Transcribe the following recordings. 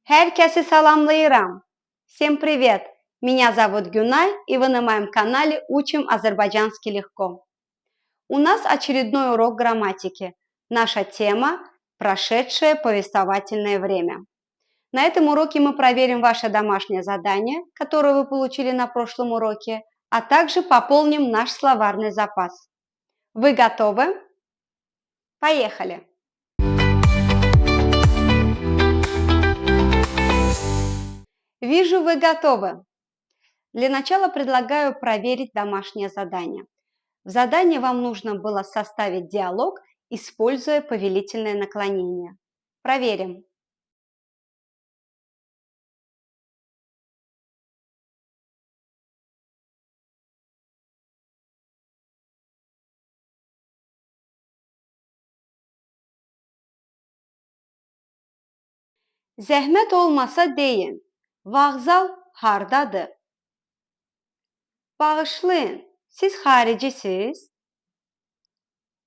Herkese salamlayıram. Всем привет! Меня зовут Гюнай, и вы на моем канале Учим азербайджанский легко. У нас очередной урок грамматики. Наша тема – прошедшее повествовательное время. На этом уроке мы проверим ваше домашнее задание, которое вы получили на прошлом уроке, а также пополним наш словарный запас. Вы готовы? Поехали! Вижу, вы готовы. Для начала предлагаю проверить домашнее задание. В задании вам нужно было составить диалог, используя повелительное наклонение. Проверим. Zəhmət olmasa deyin, vağzal hardadır? Bağışlayın, siz xaricisiz?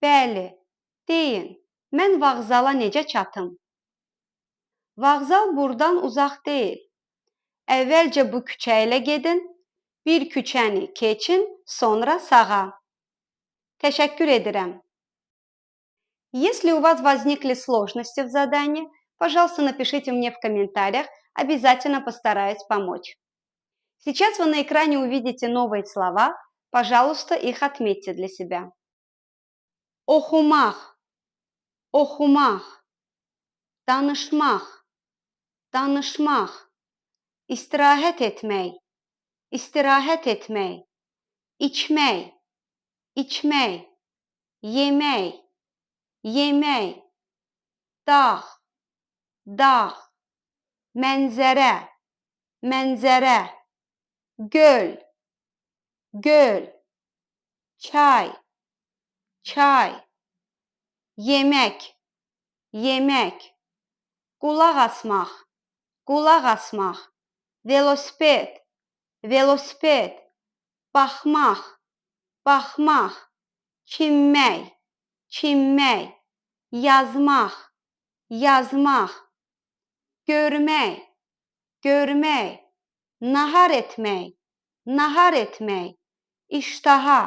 Bəli, deyin, mən vağzala necə çatım? Vağzal buradan uzaq deyil. Əvvəlcə bu küçə ilə gedin, bir küçəni keçin, sonra sağa. Təşəkkür edirəm. Если у вас возникли сложности в задании, пожалуйста, напишите мне в комментариях, обязательно постараюсь помочь. Сейчас вы на экране увидите новые слова, пожалуйста, их отметьте для себя. Oxumaq, oxumaq, danışmaq, danışmaq, istirahət etmək, istirahət etmək, içmək, içmək, yemək, yemək, dağ, dağ, mənzərə, mənzərə, göl, göl, çay, çay, yemək, yemək, qulaq asmaq, qulaq asmaq, velosiped, velosiped, baxmaq, baxmaq, çimmək, çimmək, yazmaq, yazmaq, görmək, görmək, nahar etmək, nahar etmək, iştaha,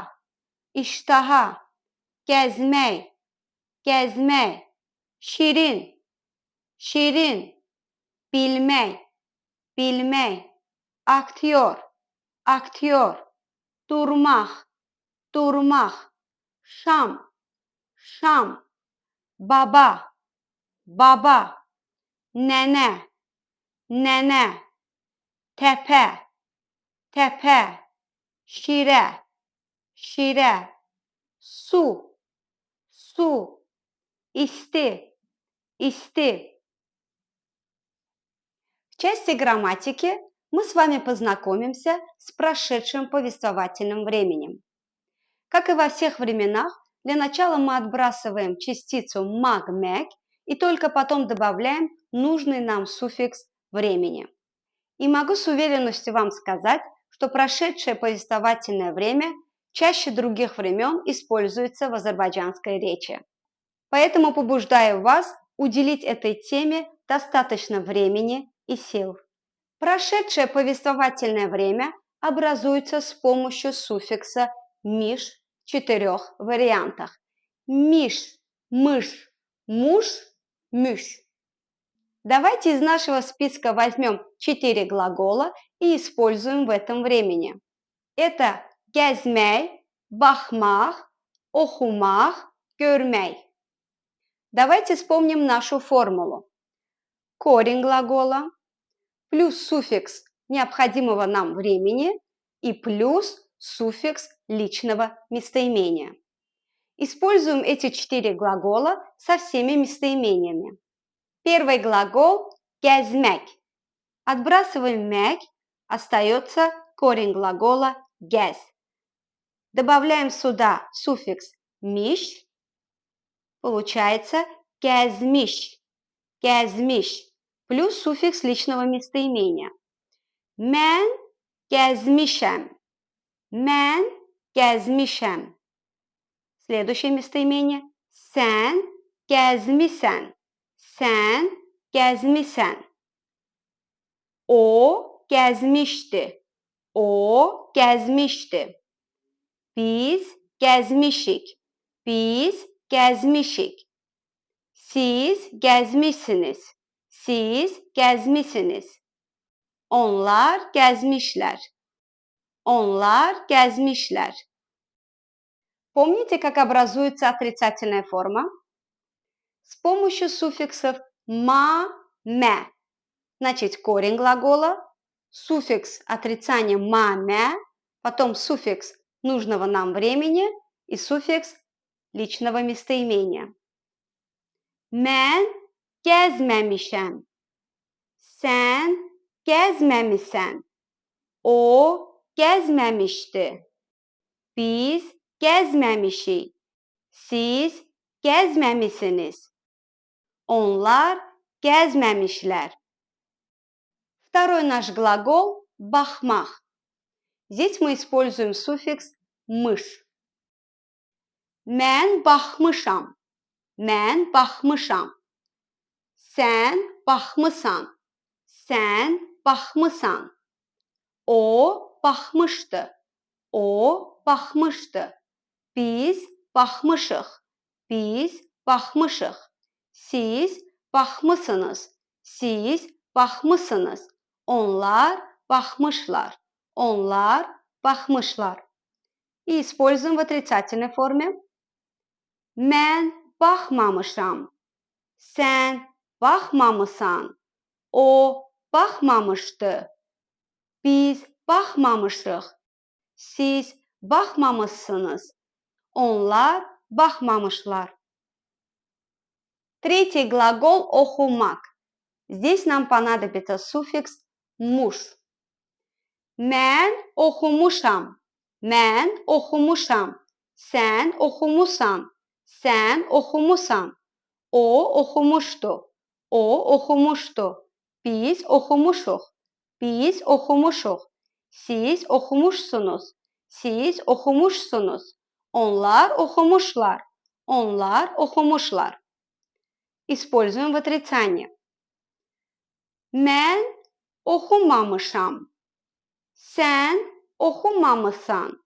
iştaha, gəzmək, gəzmək, şirin, şirin, bilmək, bilmək, aktyor, aktyor, durmaq, durmaq, şam, şam, baba, baba, nənə, nənə, təpə, təpə, şirə, şirə, su, su, isti, isti. В части грамматики мы с вами познакомимся с прошедшим повествовательным временем. Как и во всех временах, для начала мы отбрасываем частицу mag-meg и только потом добавляем нужный нам суффикс времени. И могу с уверенностью вам сказать, что прошедшее повествовательное время чаще других времен используется в азербайджанской речи. Поэтому побуждаю вас уделить этой теме достаточно времени и сил. Прошедшее повествовательное время образуется с помощью суффикса «миш» в 4 вариантах. Миш, мыш, муж, мюш. Давайте из нашего списка возьмем 4 глагола и используем в этом времени. Это gəzmək, baxmaq, oxumaq, görmək. Давайте вспомним нашу формулу. Корень глагола плюс суффикс необходимого нам времени и плюс суффикс личного местоимения. Используем эти 4 глагола со всеми местоимениями. Первый глагол gəzmək. Отбрасываем мәк, остается корень глагола gəz. Добавляем сюда суффикс миш, получается gəzmiş, gəzmiş, плюс суффикс личного местоимения. Mən gəzmişəm, mən gəzmişəm. Следующее местоимение. Sən gəzmisən, sən gəzmisən. O gəzmişdi. O gəzmişdi. Biz gəzmişik. Biz gəzmişik. Siz gəzmişsiniz. Siz gəzmişsiniz. Onlar gəzmişlər. Onlar gəzmişlər. Помните, как образуется отрицательная форма? С помощью суффиксов «ма», «мя». Значит, корень глагола, суффикс отрицания «ма», «мя», потом суффикс нужного нам времени и суффикс личного местоимения. Mən gəzməmişəm. Sən gəzməmisən. O gəzməmişdi. Biz gəzməmişik. Siz gəzməmisiniz. Onlar gəzməmişlər. Второй наш глагол «бахмах». Здесь мы используем суффикс «мыш». Mən baxmışam. Mən baxmışam. Sən baxmısan. Sən baxmısan. O baxmışdı. O baxmışdı. Biz baxmışıq. Biz baxmışıq. Siz baxmısınız. Siz baxmısınız. Onlar baxmışlar. Onlar baxmışlar. И используем в отрицательной форме. Mən baxmamışam. Sən baxmamısan. O baxmamışdı. Biz baxmamışıq. Siz baxmamışsınız. Onlar baxmamışlar. Третий глагол «охумак». Здесь нам понадобится суффикс «муш». Mən oxumuşam. Mən oxumuşam. Sən oxumusan. Sən oxumusan. O oxumuşdu. O oxumuşdu. Biz oxumuşuq. Biz oxumuşuq. Siz oxumuşsunuz. Siz oxumuşsunuz. Onlar oxumuşlar. Onlar oxumuşlar. Используем в отрицании. Mən oxumamışam. Sən oxumamısan.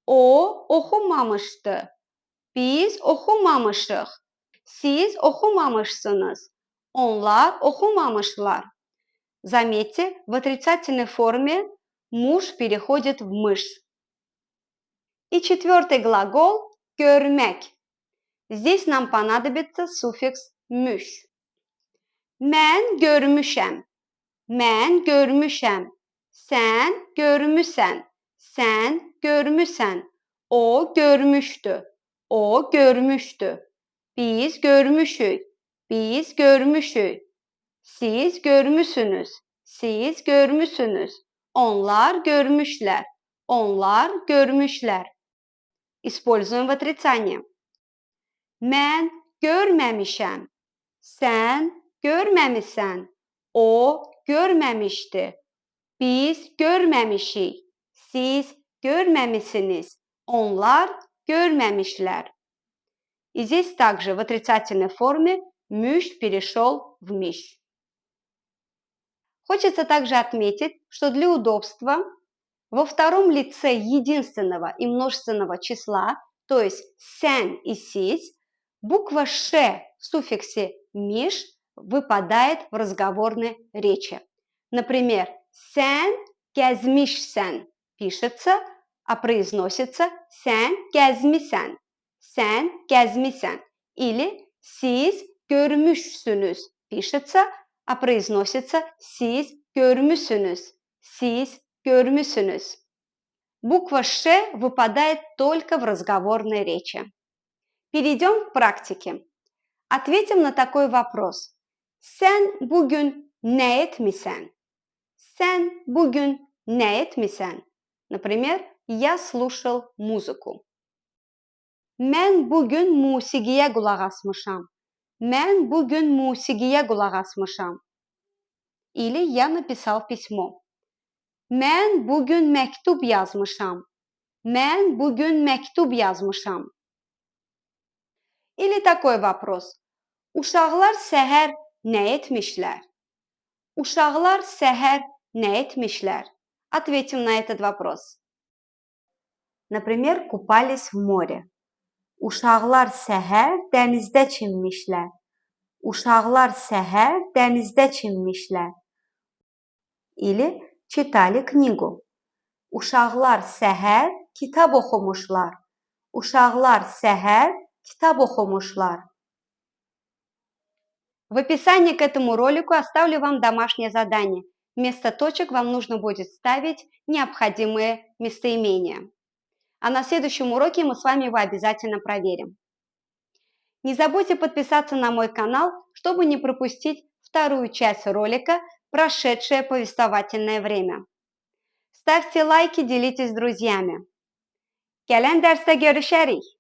O oxumamışdı. Biz oxumamışıq. Siz oxumamışsınız. Onlar oxumamışlar. Заметьте, в отрицательной форме муж переходит в мышь. И четвертый глагол «görmek». Здесь нам понадобится суффикс «müş». Mən görmüşəm. Mən görmüşəm. Sən görmüsən. Sən görmüsən. O görmüşdü. O görmüşdü. Biz görmüşük. Biz görmüşük. Siz görmüsünüz. Siz görmüsünüz. Onlar görmüşlər. Onlar görmüşlər. Используем в отрицании. Mən görməmişəm. Sən görməmisən. O görməmişdi. Biz görməmişik. Siz görməmisiniz. Onlar görməmişlər. И здесь также в отрицательной форме «müş» перешел в «миш». Хочется также отметить, что для удобства во втором лице единственного и множественного числа, то есть «sen» и «siz», буква «ш» в суффиксе «миш» выпадает в разговорной речи. Например, «sen gəzmişsən» пишется, а произносится «sen gəzmisən». Sen gəzmisən. Или siz görmüşsünüz пишется, а произносится siz görmüsünüz. Siz görmüsünüz. Буква «ш» выпадает только в разговорной речи. Перейдем к практике. Ответим на такой вопрос. Sen bugün nə etmisən? Sen bugün nə etmisən? Например, я слушал музыку. Mən bugün musiqiyə qulaq asmışam. Mən bugün musiqiyə qulaq asmışam. Или я написал письмо. Mən bugün məktub yazmışam. Mən bugün məktub yazmışam. Или такой вопрос. Uşaqlar səhər nə etmişlər? Uşaqlar səhər Ne etmişler? Ответим на этот вопрос. Например, купались в море. Uşaqlar səhər dənizdə çimmişlər. Uşaqlar səhər dənizdə çimmişlər. Или читали книгу. Uşaqlar səhər kitab oxumuşlar. Uşaqlar səhər kitab oxumuşlar. В описании к этому ролику оставлю вам домашнее задание. Вместо точек вам нужно будет ставить необходимые местоимения. А на следующем уроке мы с вами его обязательно проверим. Не забудьте подписаться на мой канал, чтобы не пропустить вторую часть ролика «Прошедшее повествовательное время». Ставьте лайки, делитесь с друзьями. Gelen derste görüşürüz.